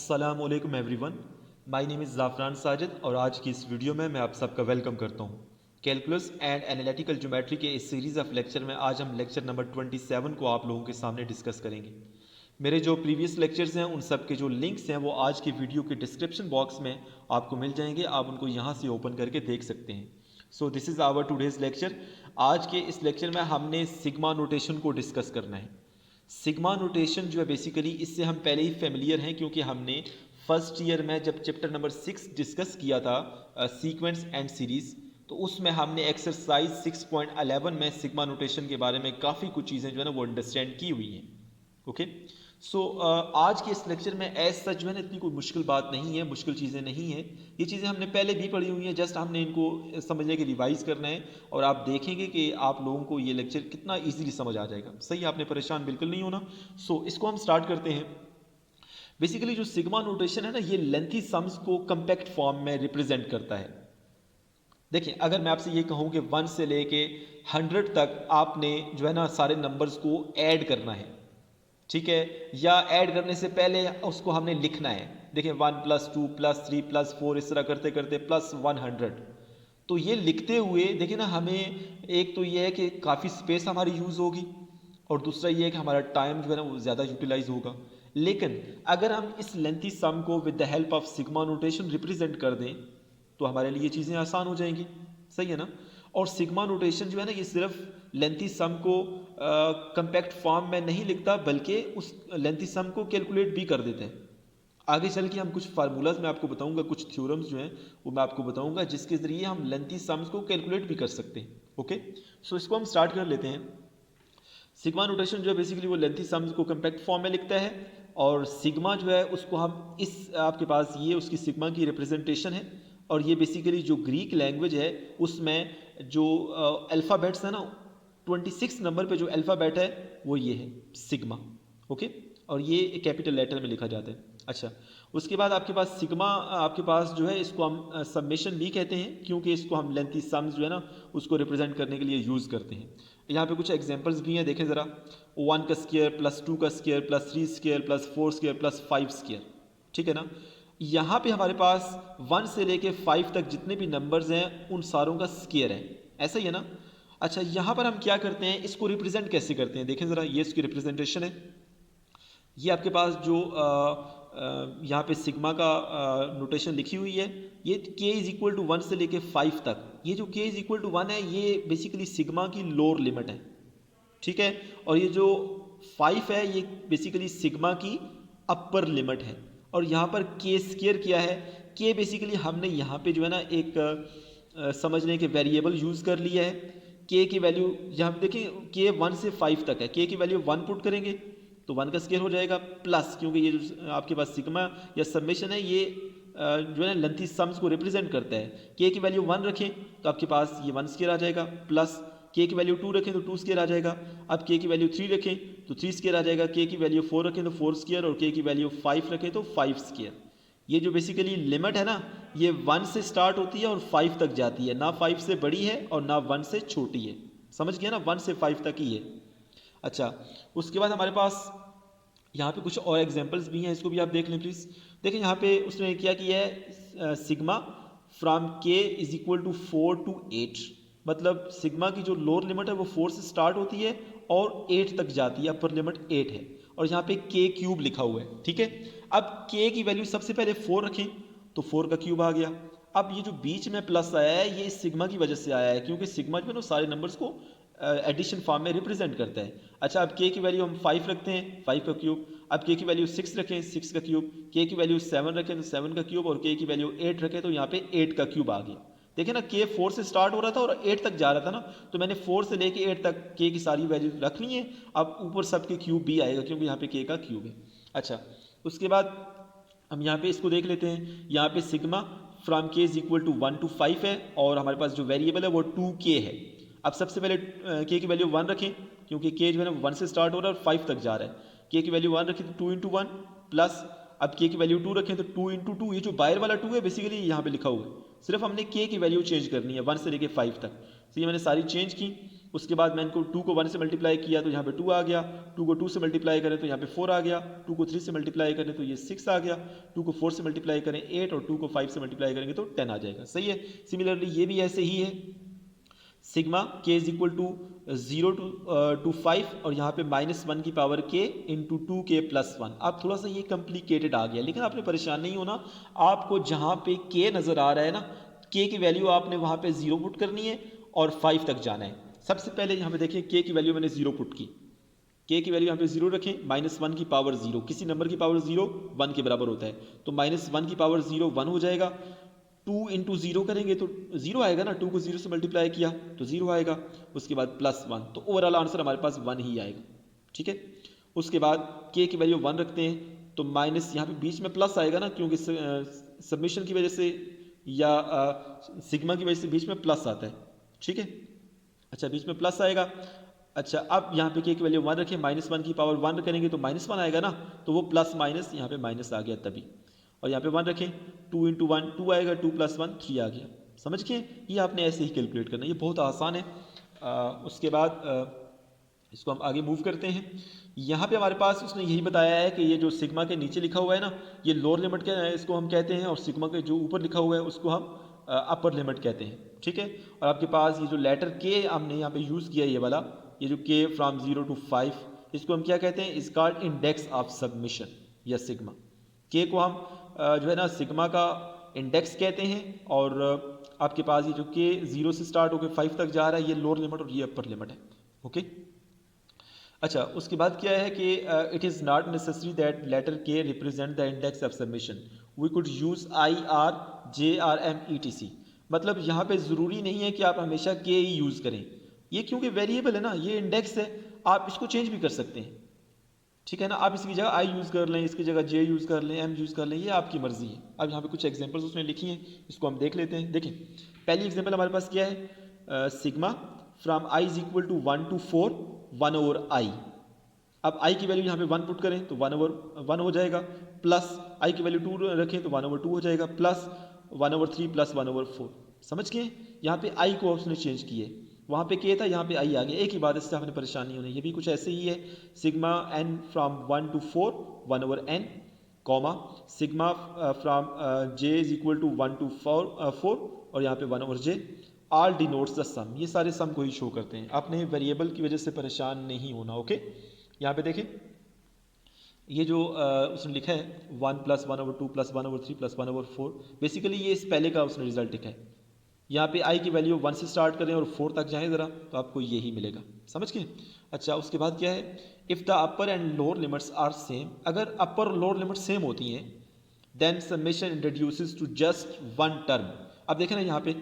अस्सलामुअलैकुम everyone, my name is Zafran Sajid और आज की इस वीडियो में मैं आप सबका वेलकम करता हूँ। कैलकुलस एंड एनालिटिकल ज्योमेट्री के इस सीरीज़ ऑफ लेक्चर में आज हम लेक्चर नंबर 27 को आप लोगों के सामने डिस्कस करेंगे। मेरे जो प्रीवियस लेक्चर्स हैं उन सब के जो लिंक्स हैं वो आज की वीडियो के डिस्क्रिप्शन बॉक्स में आपको मिल जाएंगे, आप उनको यहाँ से ओपन करके देख सकते हैं। So this is our today's lecture. आज के इस लेक्चर में हमने सिग्मा नोटेशन को डिस्कस करना है। सिग्मा नोटेशन जो है बेसिकली इससे हम पहले ही फेमिलियर हैं, क्योंकि हमने फर्स्ट ईयर में जब चैप्टर नंबर 6 डिस्कस किया था सीक्वेंस एंड सीरीज़, तो उसमें हमने एक्सरसाइज 6.11 में सिग्मा नोटेशन के बारे में काफ़ी कुछ चीज़ें जो है ना वो अंडरस्टैंड की हुई हैं। ओके, सो आज के इस लेक्चर में एज सच जो है ना इतनी कोई मुश्किल बात नहीं है, मुश्किल चीज़ें नहीं हैं। ये चीज़ें हमने पहले भी पढ़ी हुई हैं, जस्ट हमने इनको समझने के रिवाइज करना है और आप देखेंगे कि आप लोगों को ये लेक्चर कितना इजीली समझ आ जाएगा। सही, आपने परेशान बिल्कुल नहीं होना। सो इसको हम स्टार्ट करते हैं। बेसिकली जो सिग्मा नोटेशन है ना, ये लेंथी सम्स को कंपैक्ट फॉर्म में रिप्रेजेंट करता है। देखिए, अगर मैं आपसे ये कहूँ कि 1 से लेके 100 तक आपने जो है ना सारे नंबर्स को ऐड करना है, ठीक है, या ऐड करने से पहले उसको हमने लिखना है। देखिए 1 + 2 + 3 + 4 इस तरह करते करते प्लस 100, तो ये लिखते हुए देखिए ना हमें एक तो ये है कि काफ़ी स्पेस हमारी यूज़ होगी और दूसरा ये है कि हमारा टाइम जो है ना वो ज़्यादा यूटिलाइज होगा। लेकिन अगर हम इस लेंथी सम को with the help of sigma notation represent कर दें तो हमारे लिए चीज़ें आसान हो जाएंगी। सही है ना। और सिग्मा नोटेशन जो है ना ये सिर्फ लेंथी सम को कंपैक्ट फॉर्म में नहीं लिखता, बल्कि उस लेंथी सम को कैलकुलेट भी कर देते हैं। आगे चल के हम कुछ फार्मूलाज मैं आपको बताऊंगा, कुछ थ्योरम्स जो हैं वो मैं आपको बताऊंगा जिसके ज़रिए हम लेंथी सम्स को कैलकुलेट भी कर सकते हैं। ओके, सो इसको हम स्टार्ट कर लेते हैं। सिग्मा नोटेशन जो है बेसिकली वो लेंथी सम्स को कंपैक्ट फॉर्म में लिखता है और सिग्मा जो है उसको हम इस आपके पास ये उसकी सिग्मा की रिप्रेजेंटेशन है। और ये बेसिकली जो ग्रीक लैंग्वेज है उसमें जो अल्फ़ाबेट्स है ना, 26 नंबर पे जो अल्फ़ाबेट है वो ये है सिग्मा। ओके, और ये कैपिटल लेटर में लिखा जाता है। अच्छा, उसके बाद आपके पास सिग्मा आपके पास जो है इसको हम समेशन भी कहते हैं, क्योंकि इसको हम लेंथी सम्स जो है ना उसको रिप्रेजेंट करने के लिए यूज़ करते हैं। यहाँ पे कुछ एग्जांपल्स भी हैं, देखें ज़रा। 1 का स्क्वायर + 2 का स्क्वायर + 3 स्क्वायर + 4 स्क्वायर + 5 स्क्वायर, ठीक है ना। यहाँ पे हमारे पास 1 से लेके 5 तक जितने भी नंबर्स हैं उन सारों का स्क्वायर है, ऐसा ही है ना। अच्छा, यहाँ पर हम क्या करते हैं, इसको रिप्रेजेंट कैसे करते हैं, देखें ज़रा। ये इसकी रिप्रेजेंटेशन है। ये आपके पास जो यहाँ पे सिग्मा का नोटेशन लिखी हुई है, ये k = 1 से लेके 5 तक। ये जो k = 1 है ये बेसिकली सिग्मा की लोअर लिमिट है, ठीक है। और ये जो 5 है ये बेसिकली सिग्मा की अपर लिमिट है। और यहाँ पर k स्क्वायर क्या है, k बेसिकली हमने यहाँ पे जो है ना एक समझने के वेरिएबल यूज़ कर लिया है। k की वैल्यू यहाँ पे देखें, k 1 से 5 तक है, k की वैल्यू 1 पुट करेंगे तो 1 का स्क्वायर हो जाएगा, प्लस क्योंकि ये जो आपके पास सिग्मा या समेशन है ये जो है ना लेंथी सम्स को रिप्रेजेंट करता है। k की वैल्यू 1 रखें तो आपके पास ये 1 स्क्वायर आ जाएगा, प्लस k की वैल्यू 2 रखें तो 2 स्क्वायर आ जाएगा। अब k की वैल्यू 3 रखें तो 3 स्क्वायर आ जाएगा, k की वैल्यू 4 रखें तो 4 स्क्वायर और k की वैल्यू 5 रखें तो 5 स्क्वायर। ये जो बेसिकली लिमिट है ना ये 1 से स्टार्ट होती है और 5 तक जाती है, ना 5 से बड़ी है और ना 1 से छोटी है। समझ गया ना, 1 से 5 तक ही है। अच्छा, उसके बाद हमारे पास यहाँ पे कुछ और एग्जांपल्स भी हैं, इसको भी आप देख लें प्लीज़। देखें यहाँ पे उसने क्या किया है, सिग्मा फ्रॉम k = 4 to 8, मतलब सिग्मा की जो लोअर लिमिट है वो 4 से स्टार्ट होती है और 8 तक जाती है, अपर लिमिट 8 है। और यहाँ पे k³ लिखा हुआ है, ठीक है। अब k की वैल्यू सबसे पहले 4 रखें तो 4 का क्यूब आ गया। अब ये जो बीच में प्लस आया है ये इस सिग्मा की वजह से आया है, क्योंकि सिग्मा जो है ना सारे नंबर्स को एडिशन फॉर्म में रिप्रेजेंट करता है। अच्छा, अब k की वैल्यू हम 5 रखते हैं, 5 का क्यूब। अब k की वैल्यू 6 रखें, 6 का क्यूब। k की वैल्यू 7 रखें तो 7 का क्यूब और k की वैल्यू 8 रखें तो यहाँ पे 8 का क्यूब आ गया। देखिए ना, k 4 से स्टार्ट हो रहा था और 8 तक जा रहा था ना, तो मैंने 4 से लेके 8 तक k की सारी वैल्यू रख ली है। अब ऊपर सबके क्यूब भी आएगा क्योंकि यहाँ पे k का क्यूब है। अच्छा, उसके बाद हम यहाँ पे इसको देख लेते हैं। यहाँ पे सिग्मा फ्रॉम k = 1 to 5 है और हमारे पास जो वेरिएबल है वो 2k है। अब सबसे पहले k की वैल्यू 1 रखें, क्योंकि k जो है ना 1 से स्टार्ट हो रहा है और 5 तक जा रहा है। k की वैल्यू 1 रखें तो 2 × 1 प्लस, अब k की वैल्यू 2 रखें तो 2 × 2, ये जो बाहर वाला 2 है बेसिकली यहाँ पे लिखा हुआ है, सिर्फ हमने k की वैल्यू चेंज करनी है 1 से लेके 5 तक। तो ये मैंने सारी चेंज की। उसके बाद मैंने को 2 को 1 से मल्टीप्लाई किया तो यहाँ पे 2 आ गया, 2 को 2 से मल्टीप्लाई करें तो यहाँ पे 4 आ गया, 2 को 3 से मल्टीप्लाई करें तो ये 6 आ गया, 2 को 4 से मल्टीप्लाई करें 8 और 2 को 5 से मल्टीप्लाई करेंगे तो 10 आ जाएगा। सही है। सिमिलरली ये भी ऐसे ही है, sigma k is equal to 0 to 5 और यहाँ पे -1 की पावर के इंटू 2 के प्लस 1। अब थोड़ा सा ये कॉम्प्लिकेटेड आ गया, लेकिन आपने परेशान नहीं होना। आपको जहाँ पे के नज़र आ रहा है ना, के की वैल्यू आपने वहाँ पे 0 पुट करनी है और 5 तक जाना है। सबसे पहले यहाँ पे देखिए के की वैल्यू मैंने 0 पुट की, के की वैल्यू यहाँ पे 0 रखें, -1 की पावर 0, किसी नंबर की पावर 0 1 के बराबर होता है, तो -1 की पावर 0 1 हो जाएगा। 2 इंटू 0 करेंगे तो 0 आएगा ना, 2 को 0 से मल्टीप्लाई किया तो 0 आएगा, उसके बाद +1, तो ओवरऑल आंसर हमारे पास 1 ही आएगा। ठीक है। उसके बाद के की वैल्यू 1 रखते हैं तो माइनस यहाँ पे बीच में प्लस आएगा ना, क्योंकि सबमिशन की वजह से या सिग्मा की वजह से बीच में प्लस आता है। ठीक है। अच्छा, बीच में प्लस आएगा। अच्छा, अब यहाँ पे के की वैल्यू 1 रखें, -1 की पावर 1 करेंगे तो -1 आएगा ना, तो वो प्लस माइनस यहाँ पे माइनस आ गया तभी, और यहाँ पे 1 रखें, 2 इंटू 1 2 आएगा, 2 + 1 3 आ गया। समझ गए। ये आपने ऐसे ही कैलकुलेट करना है, ये बहुत आसान है। उसके बाद इसको हम आगे मूव करते हैं। यहाँ पे हमारे पास उसने यही बताया है कि ये जो सिग्मा के नीचे लिखा हुआ है ना, ये लोअर लिमिट के इसको हम कहते हैं, और सिग्मा के जो ऊपर लिखा हुआ है उसको हम अपर लिमिट कहते हैं। ठीक है। और आपके पास ये जो लेटर के हमने यहाँ पे यूज़ किया है, ये वाला, ये जो के फ्रॉम 0 टू 5, इसको हम क्या कहते हैं, is called index of submission या सिग्मा। के को हम जो है ना सिग्मा का इंडेक्स कहते हैं, और आपके पास ये जो के 0 से स्टार्ट होकर 5 तक जा रहा है, ये लोअर लिमिट और ये अपर लिमिट है। ओके। अच्छा, उसके बाद क्या है कि it is not necessary that letter k represent the index of summation, we could use IR JRM ETC। मतलब यहाँ पे ज़रूरी नहीं है कि आप हमेशा के ही यूज़ करें, ये क्योंकि वेरिएबल है ना, ये इंडेक्स है, आप इसको चेंज भी कर सकते हैं। ठीक है ना, आप इसकी जगह आई यूज़ कर लें, इसकी जगह जे यूज़ कर लें, एम यूज़ कर लें, ये आपकी मर्ज़ी है। अब यहाँ पे कुछ एग्जांपल्स उसने लिखी हैं, इसको हम देख लेते हैं। देखें, पहली एग्जांपल हमारे पास क्या है, sigma from i is equal to 1 to 4 1/i। अब i की वैल्यू यहाँ पे 1 पुट करें तो 1/1 हो जाएगा, प्लस i की वैल्यू 2 रखें तो 1/2 हो जाएगा, प्लस 1/3 प्लस 1/4। समझ गए। यहाँ पे i को उसने चेंज किए, वहाँ पे के था, यहाँ पे आई आ गया, एक ही बात, इससे आपने परेशान नहीं होना। ये भी कुछ ऐसे ही है, sigma n from 1 to 4 1/n, comma sigma from j is equal to 1 to 4 और यहाँ पे 1/j, ऑल डिनोट्स द सम। ये सारे सम को ही शो करते हैं, आपने वेरिएबल की वजह से परेशान नहीं होना। ओके। यहाँ पे देखें, ये जो उसने लिखा है 1 + 1/2 + 1/3 + 1/4, बेसिकली ये इस पहले का उसने रिजल्ट लिखा है। यहाँ पे i की वैल्यू 1 से स्टार्ट करें और 4 तक जाएं ज़रा, तो आपको यही मिलेगा। समझ गए। अच्छा, उसके बाद क्या है, if the upper and lower limits are same, अगर अपर और लोअर लिमिट सेम होती हैं, then summation introduces to just 1 term. अब देखें ना, यहाँ पे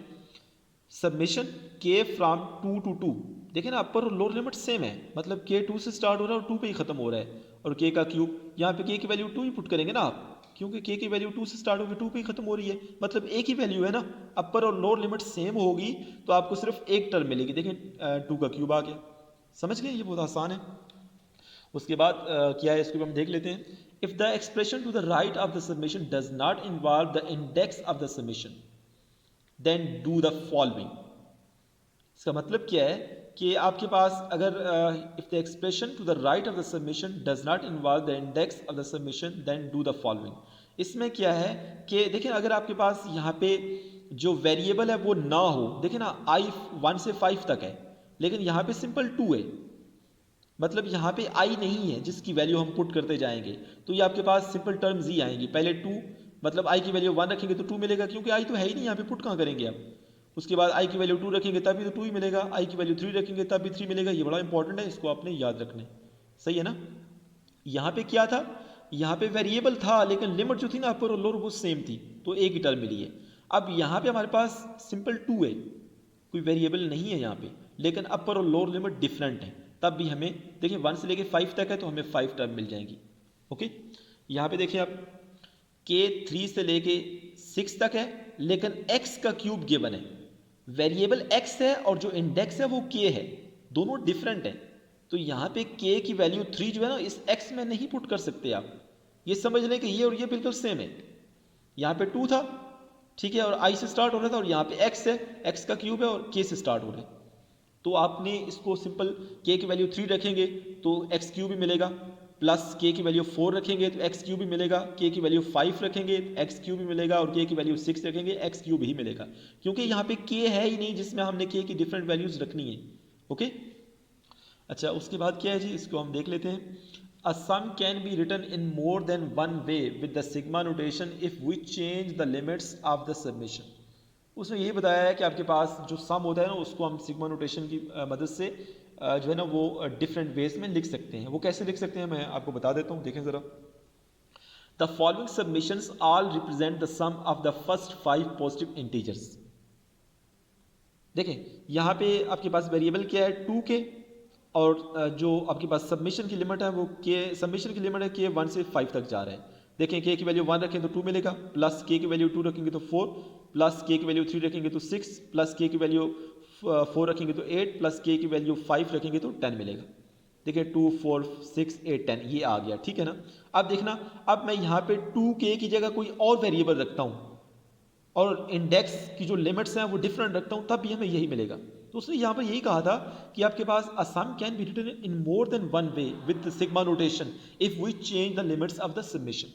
सबमिशन के फ्रॉम 2 to 2, देखें ना अपर और लोअर लिमिट सेम है, मतलब के 2 से स्टार्ट हो रहा है और 2 पे ही खत्म हो रहा है, और के का क्यूब, यहाँ पे के की वैल्यू 2 ही पुट करेंगे ना आप, क्योंकि के की वैल्यू 2 से स्टार्ट होकर 2 पे ही खत्म हो रही है, मतलब एक ही वैल्यू है ना। अपर और लोअर लिमिट सेम होगी तो आपको सिर्फ एक टर्म मिलेगी। देखें 2 का क्यूब आ गया। समझ गए, ये बहुत आसान है। उसके बाद क्या है, इसको भी हम देख लेते हैं। If the expression to the right of the summation does not involve the index of the summation, then do the following. इसका मतलब क्या है कि आपके पास अगर if the expression to the right of the summation does not involve the index of the summation, then do the following. इसमें क्या है कि देखिए, अगर आपके पास यहाँ पे जो वेरिएबल है वो ना हो, देखिए ना i 1 से 5 तक है, लेकिन यहाँ पे सिंपल 2 है, मतलब यहाँ पे i नहीं है जिसकी वैल्यू हम पुट करते जाएंगे, तो ये आपके पास सिंपल टर्म्स ही आएंगी। पहले 2, मतलब i की वैल्यू 1 रखेंगे तो 2 मिलेगा, क्योंकि i तो है ही नहीं, यहाँ पे पुट कहाँ करेंगे आप। उसके बाद i की वैल्यू 2 रखेंगे तब भी तो 2 ही मिलेगा, i की वैल्यू 3 रखेंगे तब भी 3 मिलेगा। ये बड़ा इंपॉर्टेंट है, इसको आपने याद रखना है। सही है ना। यहाँ पे क्या था, यहाँ पे वेरिएबल था, लेकिन लिमिट जो थी ना अपर और लोअर वो सेम थी, तो एक ही टर्म मिली है। अब यहाँ पे हमारे पास सिंपल 2 है, कोई वेरिएबल नहीं है यहाँ पे, लेकिन अपर और लोअर लिमिट डिफरेंट है, तब भी हमें देखिए 1 से लेके 5 तक है तो हमें 5 टर्म मिल जाएंगी। ओके। यहाँ पे देखिए आप, के 3 से लेके 6 तक है, लेकिन x का क्यूब गिवन है, वेरिएबल x है और जो इंडेक्स है वो k है, दोनों डिफरेंट है। तो यहाँ पे k की वैल्यू 3 जो है ना, इस x में नहीं पुट कर सकते आप, ये समझ लें कि ये और ये बिल्कुल सेम है। यहाँ पे 2 था, ठीक है, और i से स्टार्ट हो रहा था, और यहाँ पे x है, x का क्यूब है और k से स्टार्ट हो रहा है। तो आपने इसको सिंपल के की वैल्यू 3 रखेंगे तो एक्स क्यूब भी मिलेगा, प्लस के की वैल्यू 4 रखेंगे तो एक्स क्यूब भी मिलेगा, के की वैल्यू 5 रखेंगे एक्स क्यूब भी मिलेगा, और के की वैल्यू 6 रखेंगे एक्स क्यूब ही मिलेगा, क्योंकि यहाँ पे के है ही नहीं जिसमें हमने के की डिफरेंट वैल्यूज रखनी है। ओके, अच्छा उसके बाद क्या है जी, इसको हम देख लेते हैं। A sum can be written in more than one way with the sigma notation if we change the limits of the summation. उसमें यही बताया है कि आपके पास जो सम होता है ना उसको हम सिग्मा नोटेशन की मदद से जो है ना वो डिफरेंट वेज में लिख सकते हैं। वो कैसे लिख सकते हैं मैं आपको बता देता हूँ, देखें ज़रा। The following summations all represent the sum of the first 5 positive integers. देखें यहाँ पे आपके पास वेरिएबल क्या है 2k, और जो आपके पास सबमिशन की लिमिट है वो के सबमिशन की लिमिट है के 1 से 5 तक जा रहा है। देखें के की वैल्यू 1 रखें तो 2 मिलेगा, प्लस के की वैल्यू 2 रखेंगे तो 4, प्लस के की वैल्यू 3 रखेंगे तो 6, प्लस के की वैल्यू 4 रखेंगे तो 8, प्लस के की वैल्यू 5 रखेंगे तो 10 मिलेगा। देखिए 2 4 6 8 10 ये आ गया, ठीक है ना। अब देखना, अब मैं यहाँ पे 2k की जगह कोई और वेरिएबल रखता हूँ और इंडेक्स की जो लिमिट्स हैं वो डिफरेंट रखता हूँ, तब भी हमें यही मिलेगा। तो उसने यहाँ पर यही कहा था कि आपके पास a sum can be written in more than one way with the sigma notation if we change the limits of the summation.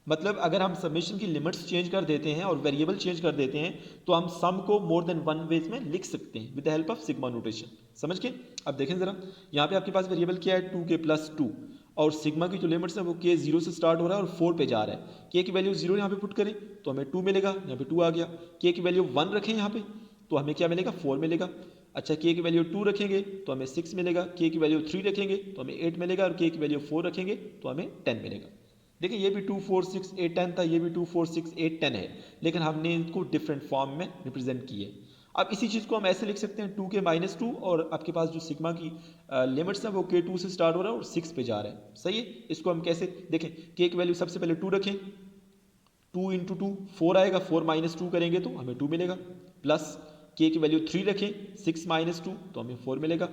मतलब अगर हम सबमिशन की लिमिट्स चेंज कर देते हैं और वेरिएबल चेंज कर देते हैं तो हम सम को मोर देन वन वेज में लिख सकते हैं with the help of sigma notation. समझ के अब देखें ज़रा, यहाँ पे आपके पास वेरिएबल क्या है 2k प्लस 2, और सिग्मा की जो लिमिट्स है वो के 0 से स्टार्ट हो रहा है और 4 पे जा रहा है। के की वैल्यू 0 यहाँ पे पुट करें तो हमें 2 मिलेगा, यहाँ पे 2 आ गया। के की वैल्यू 1 रखें यहाँ पे तो हमें क्या मिलेगा 4 मिलेगा। अच्छा के की वैल्यू 2 रखेंगे तो हमें 6 मिलेगा, के की वैल्यू 3 रखेंगे तो हमें 8 मिलेगा, और के की वैल्यू 4 रखेंगे तो हमें 10 मिलेगा। देखिए ये भी 2 4 6 8 10 था, ये भी 2 4 6 8 10 है, लेकिन हमने इनको डिफरेंट फॉर्म में रिप्रेजेंट किए। अब इसी चीज़ को हम ऐसे लिख सकते हैं 2k माइनस 2, और आपके पास जो सिग्मा की लिमिट्स है वो k2 से स्टार्ट हो रहा है और 6 पे जा रहा है। सही है, इसको हम कैसे देखें, k की वैल्यू सबसे पहले 2 रखें, 2 इंटू 2 4 आएगा, 4 माइनस 2 करेंगे तो हमें 2 मिलेगा, प्लस k की वैल्यू 3 रखें, 6 माइनस 2 तो हमें 4 मिलेगा।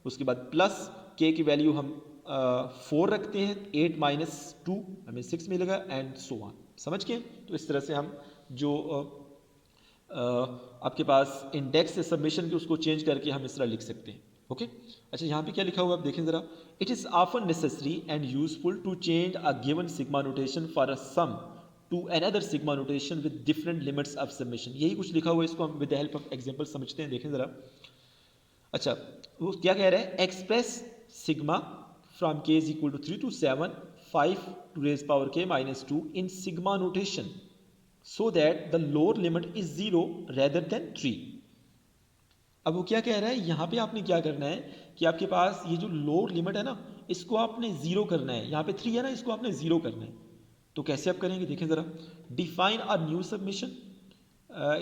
उसके बाद प्लस k की वैल्यू हम 4 रखते हैं, 8 माइनस 2 हमें 6 मिलेगा, एंड सो ऑन। समझ गए। तो इस तरह से हम जो आपके पास इंडेक्स से सबमिशन के उसको चेंज करके हम इस तरह लिख सकते हैं। ओके, अच्छा यहाँ पे क्या लिखा हुआ आप देखें ज़रा। It is often necessary and useful to change a given sigma notation for a sum to another sigma notation with different limits of summation. यही कुछ लिखा हुआ है, इसको हम with the help of example समझते हैं, देखें ज़रा। अच्छा वो क्या कह रहा है, express sigma from k is equal to 3 to 7 5 to raise power k minus 2 in sigma notation so that the lower limit is 0 rather than 3। अब वो क्या कह रहा है, यहाँ पे आपने क्या करना है कि आपके पास ये जो लोअर लिमिट है ना इसको आपने 0 करना है, यहाँ पे 3 है ना इसको आपने 0 करना है। तो कैसे आप करेंगे देखें ज़रा। Define a new submission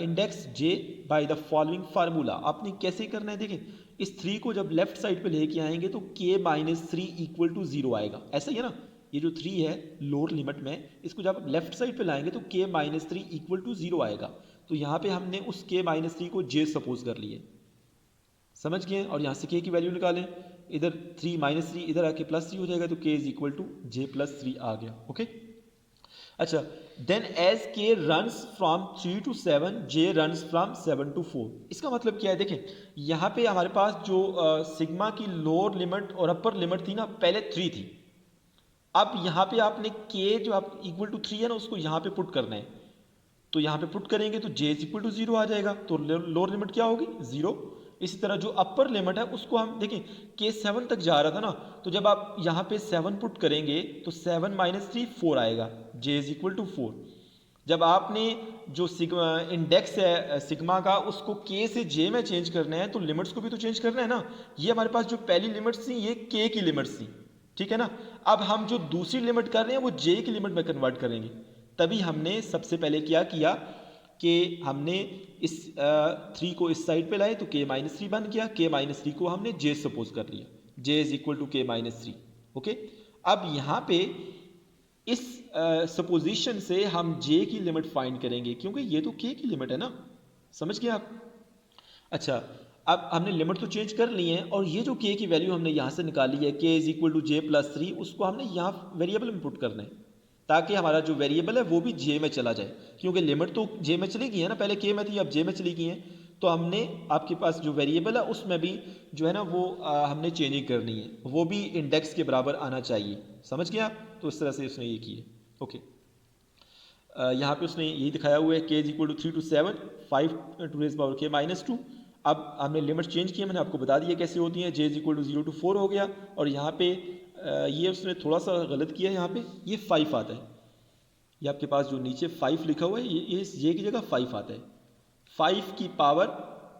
index j by the following formula. आपने कैसे करना है, देखें इस 3 को जब लेफ्ट साइड पे लेके आएंगे तो k माइनस 3 इक्वल टू 0 आएगा, ऐसा ही है ना। ये जो 3 है लोअर लिमिट में, इसको जब आप लेफ्ट साइड पे लाएंगे तो k माइनस 3 इक्वल टू 0 आएगा। तो यहाँ पे हमने उस k माइनस 3 को j सपोज कर लिए, समझ गए। और यहाँ से k की वैल्यू निकालें, इधर 3 माइनस 3 इधर आके प्लस 3 हो जाएगा, तो k is equal to j plus 3 आ गया। ओके, अच्छा then as k runs from 3 to 7 j runs from 7 to 4। इसका मतलब क्या है, देखें यहाँ पे हमारे पास जो सिग्मा की लोअर लिमिट और अपर लिमिट थी ना, पहले 3 थी। अब यहाँ पे आपने k जो आप इक्वल टू 3 है ना उसको यहाँ पे पुट करना है, तो यहाँ पे पुट करेंगे तो j इज इक्वल टू 0 आ जाएगा, तो लोअर लिमिट क्या होगी 0। इसी तरह जो अपर लिमिट है उसको हम देखें k 7 तक जा रहा था ना, तो जब आप यहाँ पे 7 पुट करेंगे तो 7 माइनस 3 4 आएगा, j इज इक्वल टू 4। जब आपने जो इंडेक्स है सिग्मा का उसको k से j में चेंज करना है तो लिमिट्स को भी तो चेंज करना है ना। ये हमारे पास जो पहली लिमिट्स थी ये k की लिमिट्स थी, ठीक है ना। अब हम जो दूसरी लिमिट कर रहे हैं वो j की लिमिट में कन्वर्ट करेंगे। तभी हमने सबसे पहले क्या किया कि हमने इस 3 को इस साइड पे लाए तो k माइनस 3 बन गया, k माइनस 3 को हमने j सपोज कर लिया, j is equal to k minus 3। Okay, अब यहाँ पे इस सपोजिशन से हम j की लिमिट फाइंड करेंगे क्योंकि ये तो k की लिमिट है ना, समझ गए आप। अच्छा अब हमने लिमिट तो चेंज कर ली है, और ये जो k की वैल्यू हमने यहाँ से निकाली है k is equal to j plus 3, उसको हमने यहाँ वेरिएबल में पुट करना है ताकि हमारा जो वेरिएबल है वो भी j में चला जाए, क्योंकि लिमिट तो j में चली गई है ना, पहले k में थी अब j में चली गई है। तो हमने आपके पास जो वेरिएबल है उसमें भी जो है ना वो हमने चेंजिंग करनी है, वो भी इंडेक्स के बराबर आना चाहिए। समझ गया आप? तो इस तरह से उसने ये किए। ओके, यहाँ पे उसने यही दिखाया हुआ है k is equal to 3 to 7 5 to raise power k minus 2। अब हमने लिमिट चेंज की है, मैंने आपको बता दिया कैसे होती है। j is equal to 0 to 4 हो गया, और यहाँ पे ये उसने थोड़ा सा गलत किया है, यहाँ पे ये 5 आता है। ये आपके पास जो नीचे 5 लिखा हुआ है ये इस j की जगह 5 आता है। 5 की पावर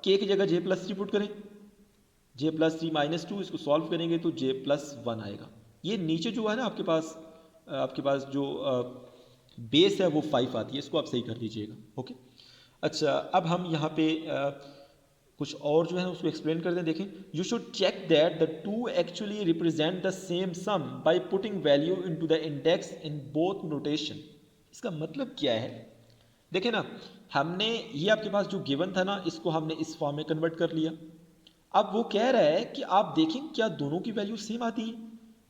k की जगह j प्लस 3 पुट करें, j प्लस 3 माइनस 2, इसको सॉल्व करेंगे तो j प्लस 1 आएगा। ये नीचे जो है ना आपके पास जो बेस है वो 5 आती है, इसको आप सही कर लीजिएगा। ओके, अच्छा अब हम यहाँ पे कुछ और जो है उसको एक्सप्लेन करते हैं। देखें, you should check that the two actually represent the same sum by putting value into the index in both notation. इसका मतलब क्या है? देखें ना, हमने ये आपके पास जो गिवन था ना, इसको हमने इस फॉर्म में कन्वर्ट कर लिया। अब वो कह रहा है कि आप देखें क्या दोनों की वैल्यू सेम आती है।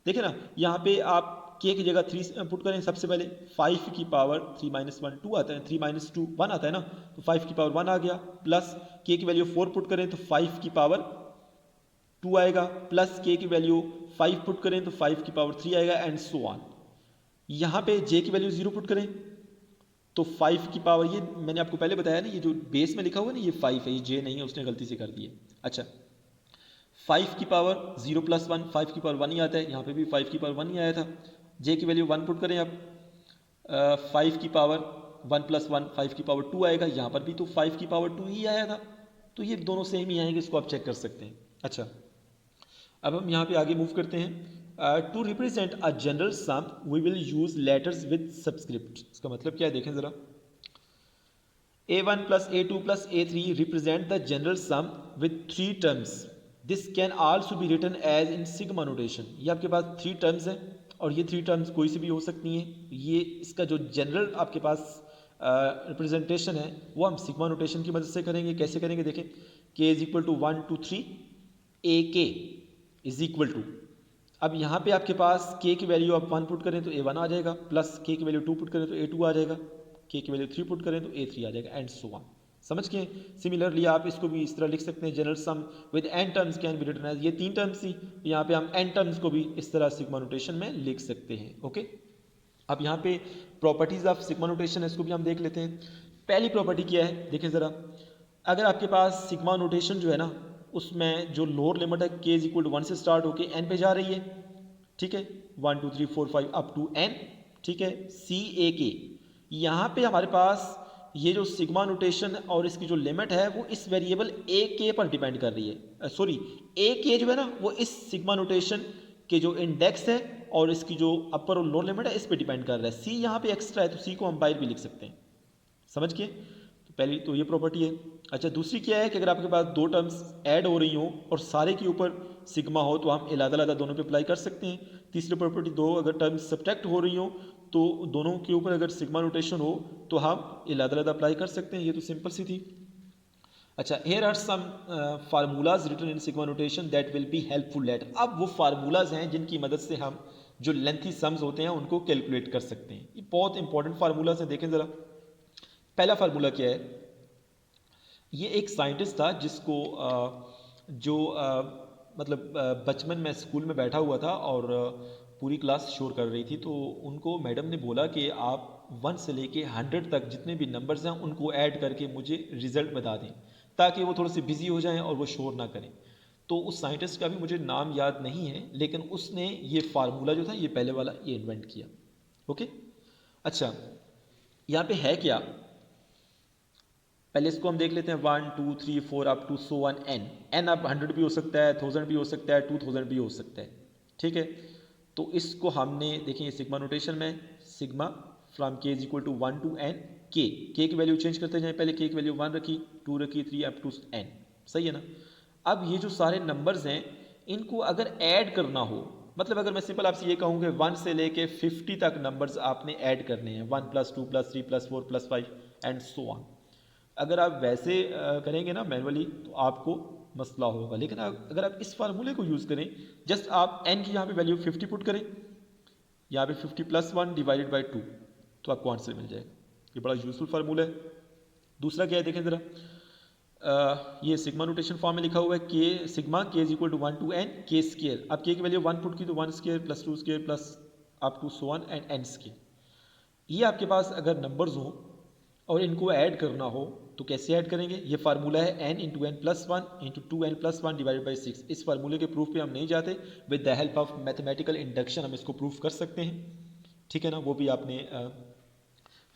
देखें ना, यहाँ पे आप k की जगह 3 पुट करें। सबसे पहले 5 की पावर 3 माइनस 1 2 आता है, 3 माइनस 2 1 आता है ना, तो 5 की पावर 1 आ गया। प्लस k की वैल्यू 4 पुट करें तो 5 की पावर 2 आएगा, प्लस k की वैल्यू 5 पुट करें तो 5 की पावर 3 आएगा, एंड सो ऑन। यहाँ पे j की वैल्यू 0 पुट करें तो 5 की पावर, ये मैंने आपको पहले बताया ना, ये जो बेस में लिखा हुआ है ना, ये 5 है, ये j नहीं है, उसने गलती से कर दी है। अच्छा, 5 की पावर 0 प्लस 1, 5 की पावर 1 ही आता है, यहाँ पे भी 5 की पावर 1 ही आया था। j की वैल्यू 1 पुट करें आप, 5 की पावर 1 प्लस 1 5 की पावर 2 आएगा, यहाँ पर भी तो 5 की पावर 2 ही आया था, तो ये दोनों सेम ही आएंगे, इसको आप चेक कर सकते हैं। अच्छा, अब हम यहाँ पे आगे मूव करते हैं। To represent a general sum we will use letters with subscript. इसका मतलब क्या है देखें ज़रा। a1 plus a2 plus a3 represent the general sum with 3 terms. This can also be written as in sigma notation. ये आपके पास 3 terms हैं, और ये 3 terms कोई सी भी हो सकती हैं। ये इसका जो जनरल आपके पास रिप्रेजेंटेशन है वो हम सिग्मा नोटेशन की मदद से करेंगे। कैसे करेंगे देखें, k इज इक्वल टू 1 2 3 ए के इज इक्वल टू, अब यहाँ पे आपके पास k की वैल्यू आप 1 पुट करें तो a1 आ जाएगा, प्लस k की वैल्यू 2 पुट करें तो a2 आ जाएगा, k की वैल्यू 3 पुट करें तो a3 आ जाएगा, एंड सो ऑन। समझ गए? सिमिलरली आप इसको भी इस तरह लिख सकते हैं, general sum with n terms can be written as, ये 3 टर्म्स थी, यहाँ पे हम n टर्म्स को भी इस तरह सिग्मा नोटेशन में लिख सकते हैं। ओके, अब यहाँ पे प्रॉपर्टीज ऑफ सिग्मा नोटेशन है, इसको भी हम देख लेते हैं। पहली प्रॉपर्टी क्या है देखें ज़रा, अगर आपके पास सिग्मा नोटेशन जो है ना, उसमें जो लोअर लिमिट है k इज इक्वल टू 1 से स्टार्ट होके n पे जा रही है, ठीक है, 1 2 3 4 5 अप टू n, ठीक है, सी ए के। यहाँ पे हमारे पास ये जो सिग्मा नोटेशन और इसकी जो लिमिट है वो इस वेरिएबल ए के पर डिपेंड कर रही है। सॉरी, ए के जो है ना वो इस सिग्मा नोटेशन के जो इंडेक्स है और इसकी जो अपर और लोअर लिमिट है इस पर डिपेंड कर रहा है। सी यहाँ पे एक्स्ट्रा है तो सी को हम बाहर भी लिख सकते हैं। समझ गए? तो पहली तो ये प्रॉपर्टी है। अच्छा, दूसरी क्या है कि अगर आपके पास दो टर्म्स ऐड हो रही हो और सारे के ऊपर सिग्मा हो तो हम अलग-अलग दोनों पे अप्लाई कर सकते हैं। तीसरी प्रॉपर्टी, दो अगर टर्म्स सब्ट्रैक्ट हो रही हो तो दोनों के ऊपर अगर सिग्मा नोटेशन हो तो हम अलग-अलग अप्लाई कर सकते हैं। ये तो सिंपल सी थी। अच्छा, here are some formulas written in sigma notation that will be helpful later. अब वो फार्मूलाज हैं जिनकी मदद से हम जो लेंथी सम्स होते हैं उनको कैलकुलेट कर सकते हैं। ये बहुत इंपॉर्टेंट फार्मूलाज हैं, देखें ज़रा। पहला फार्मूला क्या है, ये एक साइंटिस्ट था जिसको मतलब बचपन में स्कूल में बैठा हुआ था और पूरी क्लास शोर कर रही थी, तो उनको मैडम ने बोला कि आप 1 से लेके 100 तक जितने भी नंबर्स हैं उनको ऐड करके मुझे रिजल्ट बता दें, ताकि वो थोड़े से बिजी हो जाएं और वो शोर ना करें। तो उस साइंटिस्ट का भी मुझे नाम याद नहीं है, लेकिन उसने ये फार्मूला जो था ये पहले वाला ये इन्वेंट किया। ओके, अच्छा यहाँ पे है क्या, पहले इसको हम देख लेते हैं। 1 2 3 4 up to so on n. N अब 100 भी हो सकता है, 1000 भी हो सकता है, 2000 भी हो सकता है, ठीक है। तो इसको हमने देखिए सिग्मा नोटेशन में sigma from k is equal to 1 to n k की वैल्यू चेंज करते जाएं। पहले के की वैल्यू 1 रखी, 2 रखी, 3 अप टू एन, सही है ना। अब ये जो सारे नंबर्स हैं इनको अगर ऐड करना हो, मतलब अगर मैं सिंपल आपसे ये कहूँ कि 1 से लेके 50 तक नंबर्स आपने ऐड करने हैं, 1 plus 2 plus 3 plus 4 plus 5 and so on. अगर आप वैसे करेंगे ना मैनुअली तो आपको मसला होगा, लेकिन अगर आप इस फार्मूले को यूज़ करें, जस्ट आप n की यहाँ पे वैल्यू 50 पुट करें, यहाँ पे 50 प्लस 1 डिवाइडेड बाई 2, तो आपको आंसर मिल जाएगा। ये बड़ा यूजफुल फार्मूला है। दूसरा क्या है देखें ज़रा, ये सिग्मा नोटेशन फॉर्म में लिखा हुआ है के sigma k is equal to 1 to n k square. अब के की वैल्यू 1 पुट की तो 1 square plus 2 square plus up to so on and n square. ये आपके पास अगर नंबर्स हों और इनको ऐड करना हो तो कैसे ऐड करेंगे? ये फार्मूला है n into n plus one into two n plus one divided by 6। इस फार्मूले के प्रूफ पे हम नहीं जाते, with the help of mathematical induction हम इसको प्रूफ कर सकते हैं, ठीक है ना। वो भी आपने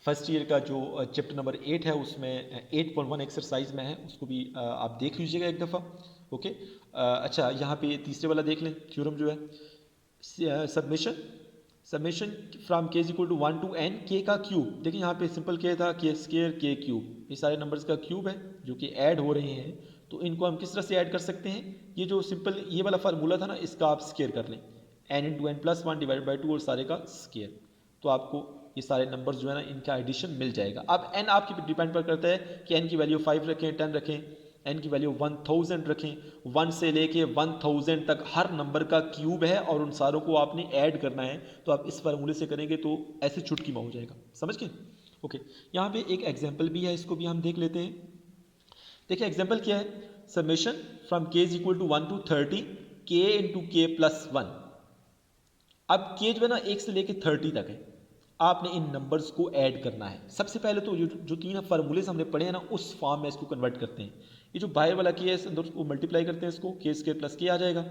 फर्स्ट ईयर का जो चैप्टर नंबर 8 है उसमें 8.1 एक्सरसाइज में है, उसको भी आप देख लीजिएगा एक दफ़ा। ओके, अच्छा यहाँ पे तीसरे वाला देख लें थ्योरम जो है, summation from k is equal to 1 to n k का क्यूब। देखिए यहाँ पे सिंपल क्या था, के स्केयर के क्यूब, ये सारे नंबर्स का क्यूब है जो कि ऐड हो रहे हैं। तो इनको हम किस तरह से ऐड कर सकते हैं? ये जो सिंपल ये वाला फार्मूला था ना, इसका आप स्केयर कर लें, n into n plus one divide by 2 और सारे का स्केयर, तो आपको ये सारे नंबर्स जो है ना इनका एडिशन मिल जाएगा। अब n आपकी डिपेंड पर करता है कि n की वैल्यू 5 रखें, 10 रखें, n की वैल्यू 1000 रखें। 1 से लेके 1000 तक हर नंबर का क्यूब है और उन सारों को आपने ऐड करना है। तो आप इस फार्मूले से करेंगे तो ऐसे चुटकी में हो जाएगा, समझ गए? ओके, यहाँ पे एक एग्जाम्पल भी है, इसको भी हम देख लेते हैं। देखिए एग्जाम्पल क्या है, summation from k is equal to 1 to 30 के इंटू के प्लस 1। अब के जो है ना 1 से लेके 30 तक है, आपने इन नंबर्स को ऐड करना है। सबसे पहले तो जो तीन फार्मूले हमने पढ़े हैं ना, उस फॉर्म में इसको कन्वर्ट करते हैं। ये जो बाहर वाला के है अंदर उसको मल्टीप्लाई करते हैं, इसको के स्केयर प्लस के आ जाएगा।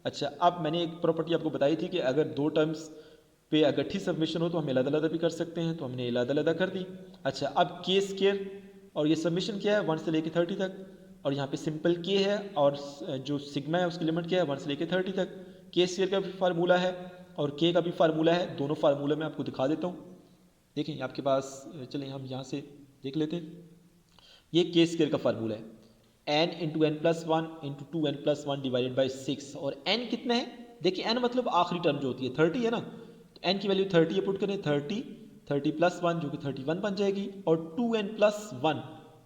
अच्छा, अब मैंने एक प्रॉपर्टी आपको बताई थी कि अगर दो टर्म्स पे अगठी सबमिशन हो तो हम अलग अलग भी कर सकते हैं, तो हमने अलग अलग कर दी। अच्छा, अब के स्केयर और ये सबमिशन क्या है 1 से लेके 30 तक, और यहाँ पे सिंपल के है और जो सिग्मा है उसकी लिमिट क्या है 1 से लेके 30 तक। के स्केयर का भी फार्मूला है और के का भी फार्मूला है, दोनों फार्मूले मैं आपको दिखा देता हूँ। देखें आपके पास, चलें हम यहाँ से देख लेते हैं। ये के स्केयर का फार्मूला है, n into n plus one into two n plus one divided by 6। और n कितना है? देखिए n मतलब आखिरी टर्म जो होती है 30 है ना, तो n की वैल्यू 30 पुट करें, 30 प्लस वन जो कि 31 बन जाएगी, और 2n plus one,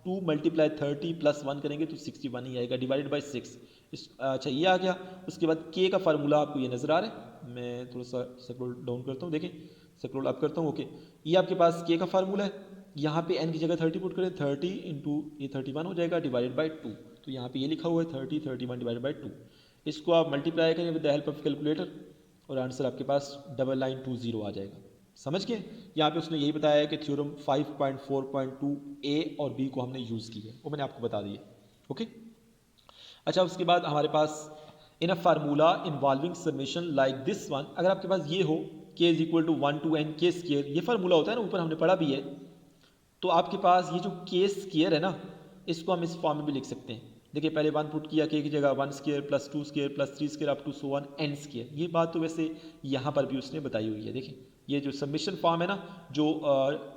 2 multiply 30 plus 1 करेंगे तो 61 ही आएगा डिवाइडेड बाई 6। अच्छा ये आ गया। उसके बाद k का फार्मूला आपको ये नज़र आ रहा है, मैं थोड़ा सा स्क्रॉल डाउन करता हूँ, देखें स्क्रॉल अप करता हूँ। ओके, ये आपके पास k का फार्मूला है, यहाँ पे n की जगह 30 पुट करें, 30 इंटू ये 31 हो जाएगा डिवाइडेड बाई 2। तो यहाँ पे ये लिखा हुआ है 30 31 डिवाइडेड बाई 2। इसको आप मल्टीप्लाई करें with the help of calculator और आंसर आपके पास 9920 आ जाएगा, समझ गए? यहाँ पे उसने यही बताया है कि थ्योरम 5.4.2 ए और बी को हमने यूज़ किया है, वो मैंने आपको बता दिया। ओके, अच्छा उसके बाद हमारे पास इन a formula involving summation like this one, अगर आपके पास ये हो k is equal to 1 to n k square, ये फार्मूला होता है ना, ऊपर हमने पढ़ा भी है। तो आपके पास ये जो के स्केयर है ना, इसको हम इस फॉर्म में भी लिख सकते हैं। देखिए पहले 1 पुट किया, के की जगह 1 square plus 2 square plus 3 square up to so on n square. ये बात तो वैसे यहाँ पर भी उसने बताई हुई है। देखिए ये जो सबमिशन फॉर्म है ना, जो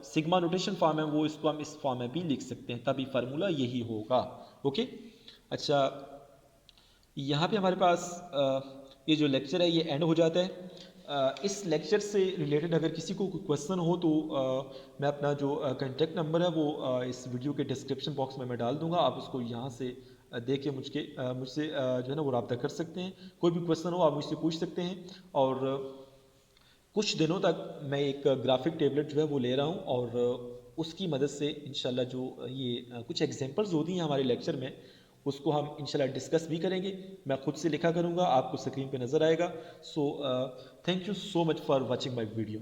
सिग्मा नोटेशन फॉर्म है, वो इसको हम इस फॉर्म में भी लिख सकते हैं, तभी फार्मूला यही होगा। ओके, अच्छा यहाँ पे हमारे पास ये जो लेक्चर है ये एंड हो जाता है। इस लेक्चर से रिलेटेड अगर किसी को कोई क्वेश्चन हो तो मैं अपना जो कॉन्टैक्ट नंबर है वो इस वीडियो के डिस्क्रिप्शन बॉक्स में मैं डाल दूंगा, आप उसको यहाँ से देख के मुझसे जो है ना वो रब्ता कर सकते हैं। कोई भी क्वेश्चन हो आप मुझसे पूछ सकते हैं। और कुछ दिनों तक मैं एक ग्राफिक टेबलेट जो है वो ले रहा हूँ, और उसकी मदद से इंशाल्लाह जो ये कुछ एग्जांपल्स होती हैं हमारे लेक्चर में, उसको हम इंशाल्लाह डिस्कस भी करेंगे। मैं खुद से लिखा करूँगा, आपको स्क्रीन पे नज़र आएगा। So thank you so much for watching my video.